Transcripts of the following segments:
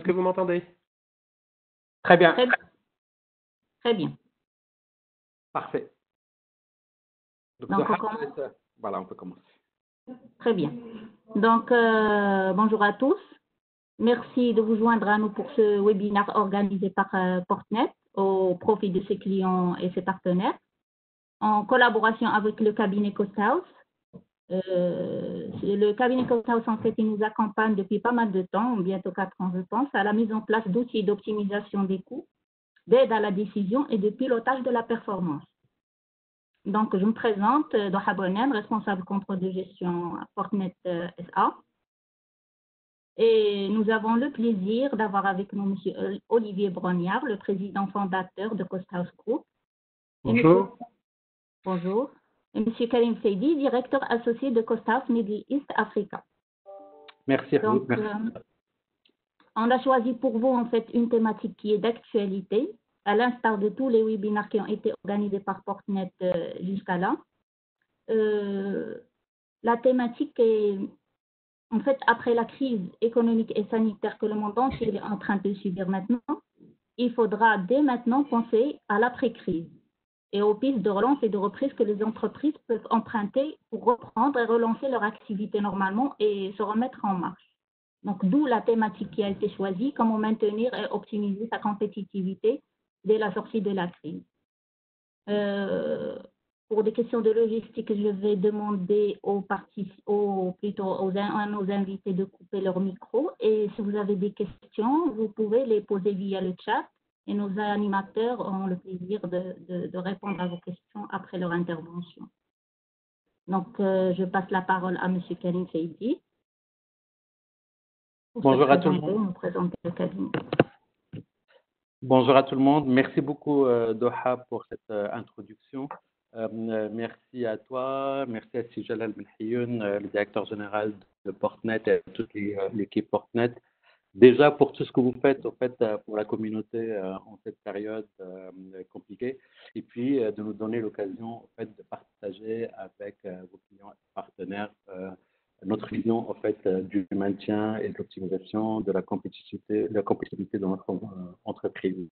que vous m'entendez? Très bien. Très bien. Parfait. Donc, voilà, on peut commencer. Très bien. Donc, bonjour à tous. Merci de vous joindre à nous pour ce webinaire organisé par Portnet au profit de ses clients et ses partenaires en collaboration avec le cabinet Coast House. Le cabinet Coast House, en fait, il nous accompagne depuis pas mal de temps, bientôt 4 ans, je pense, à la mise en place d'outils d'optimisation des coûts, d'aide à la décision et de pilotage de la performance. Donc, je me présente, Doha Bonen, responsable contrôle de gestion à Portnet SA. Et nous avons le plaisir d'avoir avec nous M. Olivier Brognard, le président fondateur de Coast House Group. Bonjour. Bonjour. Et M. Karim Seydi, directeur associé de Coast House Middle East Africa. Merci. Donc, on a choisi pour vous, en fait, une thématique qui est d'actualité, à l'instar de tous les webinaires qui ont été organisés par Portnet jusqu'à là. La thématique est, en fait, après la crise économique et sanitaire que le monde entier est en train de subir maintenant, il faudra dès maintenant penser à l'après-crise et aux pistes de relance et de reprise que les entreprises peuvent emprunter pour reprendre et relancer leur activité normalement et se remettre en marche. Donc, d'où la thématique qui a été choisie, comment maintenir et optimiser sa compétitivité dès la sortie de la crise. Pour des questions de logistique, je vais demander à nos invités de couper leur micro. Et si vous avez des questions, vous pouvez les poser via le chat. Et nos animateurs auront le plaisir de répondre à vos questions après leur intervention. Donc, je passe la parole à M. Karim Seydi. Bonjour à tout le monde. Nous présenter le cabinet. Bonjour à tout le monde. Merci beaucoup, Doha, pour cette introduction. Merci à toi, merci à Sijal Al-Belhioun, le directeur général de Portnet et à toute l'équipe Portnet. Déjà pour tout ce que vous faites, en fait, pour la communauté en cette période compliquée, et puis de nous donner l'occasion, en fait, de partager avec vos clients et partenaires notre vision, en fait, du maintien et de l'optimisation de la compétitivité de notre entreprise.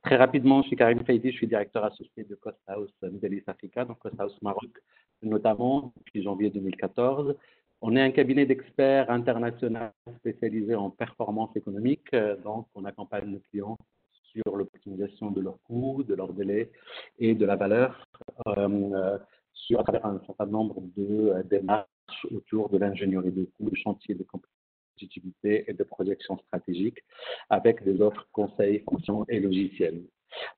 Très rapidement, je suis Karim Seydi, je suis directeur associé de Coast House Middle East Africa, donc Coast House Maroc notamment, depuis janvier 2014. On est un cabinet d'experts international spécialisé en performance économique, donc on accompagne nos clients sur l'optimisation de leurs coûts, de leurs délais et de la valeur à travers un certain nombre de démarches autour de l'ingénierie de coûts, de chantier de compétitivité et de projection stratégique avec des offres conseils, fonctions et logiciels.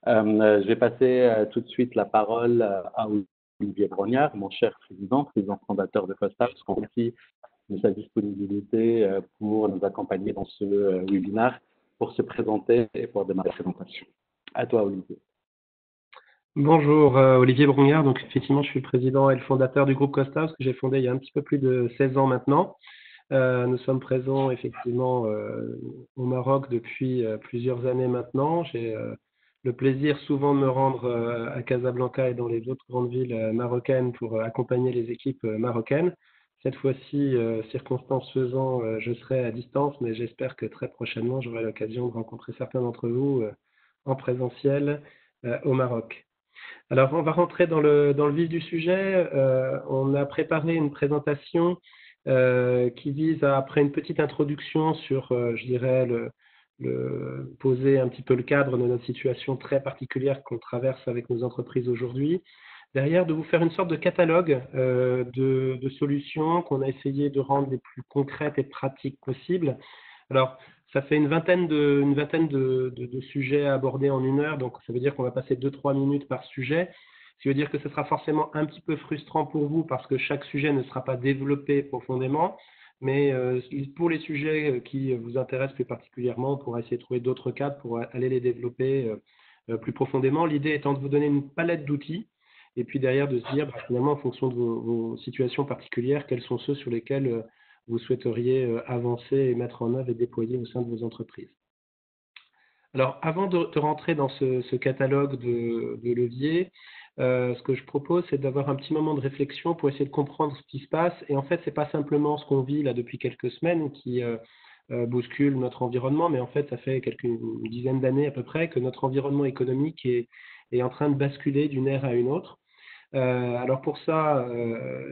Je vais passer tout de suite la parole à Olivier Brognard, mon cher président fondateur de Coast House, qui remercie de sa disponibilité pour nous accompagner dans ce webinaire, pour se présenter et pour démarrer la présentation. À toi, Olivier. Bonjour, Olivier Brognard. Donc, effectivement, je suis le président et le fondateur du groupe Coast House que j'ai fondé il y a un petit peu plus de 16 ans maintenant. Nous sommes présents effectivement au Maroc depuis plusieurs années maintenant. J'ai le plaisir souvent de me rendre à Casablanca et dans les autres grandes villes marocaines pour accompagner les équipes marocaines. Cette fois-ci, circonstances faisant, je serai à distance, mais j'espère que très prochainement, j'aurai l'occasion de rencontrer certains d'entre vous en présentiel au Maroc. Alors, on va rentrer dans le vif du sujet. On a préparé une présentation qui vise à, après une petite introduction sur, je dirais, poser un petit peu le cadre de notre situation très particulière qu'on traverse avec nos entreprises aujourd'hui. Derrière, de vous faire une sorte de catalogue de solutions qu'on a essayé de rendre les plus concrètes et pratiques possibles. Alors, ça fait une vingtaine de sujets à aborder en 1 heure, donc ça veut dire qu'on va passer 2-3 minutes par sujet. Ce qui veut dire que ce sera forcément un petit peu frustrant pour vous parce que chaque sujet ne sera pas développé profondément. Mais pour les sujets qui vous intéressent plus particulièrement, on pourra essayer de trouver d'autres cadres pour aller les développer plus profondément. L'idée étant de vous donner une palette d'outils et puis derrière de se dire, finalement, en fonction de vos situations particulières, quels sont ceux sur lesquels vous souhaiteriez avancer et mettre en œuvre et déployer au sein de vos entreprises. Alors, avant de rentrer dans ce catalogue de leviers, ce que je propose, c'est d'avoir un petit moment de réflexion pour essayer de comprendre ce qui se passe. Et en fait, ce n'est pas simplement ce qu'on vit là depuis quelques semaines qui bouscule notre environnement, mais en fait, ça fait une dizaine d'années à peu près que notre environnement économique est en train de basculer d'une ère à une autre. Alors pour ça,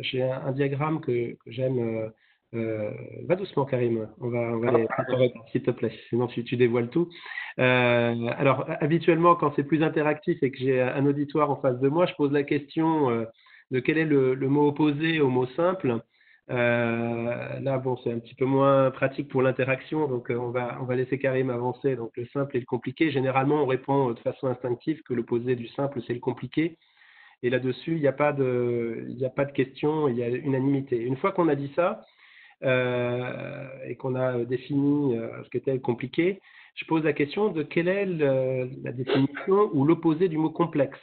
j'ai un diagramme que j'aime. Va doucement, Karim. On va les préparer, s'il te plaît. Sinon, tu dévoiles tout. Alors, habituellement, quand c'est plus interactif et que j'ai un auditoire en face de moi, je pose la question de quel est le mot opposé au mot simple. Là, bon, c'est un petit peu moins pratique pour l'interaction, donc on va laisser Karim avancer. Donc, le simple et le compliqué. Généralement, on répond de façon instinctive que l'opposé du simple, c'est le compliqué. Et là-dessus, il n'y a pas de question, il y a unanimité. Une fois qu'on a dit ça, et qu'on a défini ce qu'était le compliqué, je pose la question de quelle est la définition ou l'opposé du mot complexe.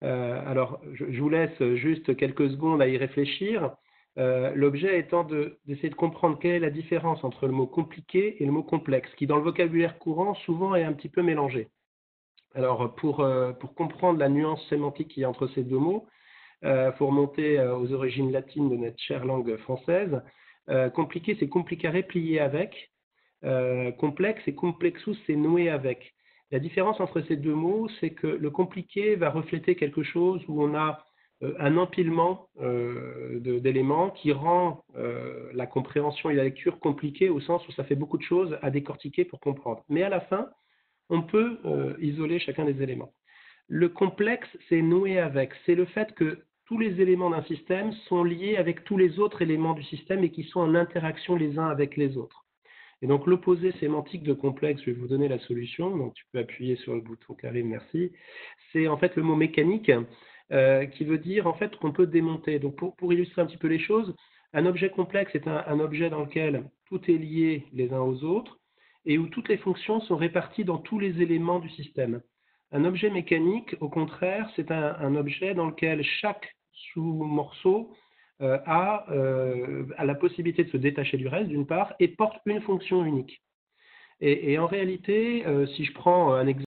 Alors, je vous laisse juste quelques secondes à y réfléchir. L'objet étant d'essayer de comprendre quelle est la différence entre le mot compliqué et le mot complexe, qui dans le vocabulaire courant souvent est un petit peu mélangé. Alors, pour comprendre la nuance sémantique qu'il y a entre ces deux mots, il faut remonter aux origines latines de notre chère langue française. Compliqué, c'est complicare, plié avec. Complexe et complexus, c'est noué avec. La différence entre ces deux mots, c'est que le compliqué va refléter quelque chose où on a un empilement d'éléments qui rend la compréhension et la lecture compliquée au sens où ça fait beaucoup de choses à décortiquer pour comprendre. Mais à la fin, on peut isoler chacun des éléments. Le complexe, c'est noué avec. C'est le fait que tous les éléments d'un système sont liés avec tous les autres éléments du système et qui sont en interaction les uns avec les autres. Et donc l'opposé sémantique de complexe, je vais vous donner la solution, donc tu peux appuyer sur le bouton Karim, merci, c'est en fait le mot mécanique qui veut dire en fait qu'on peut démonter. Donc pour illustrer un petit peu les choses, un objet complexe est un objet dans lequel tout est lié les uns aux autres et où toutes les fonctions sont réparties dans tous les éléments du système. Un objet mécanique, au contraire, c'est un objet dans lequel chaque sous-morceau a la possibilité de se détacher du reste, d'une part, et porte une fonction unique. Et en réalité, si je prends un exemple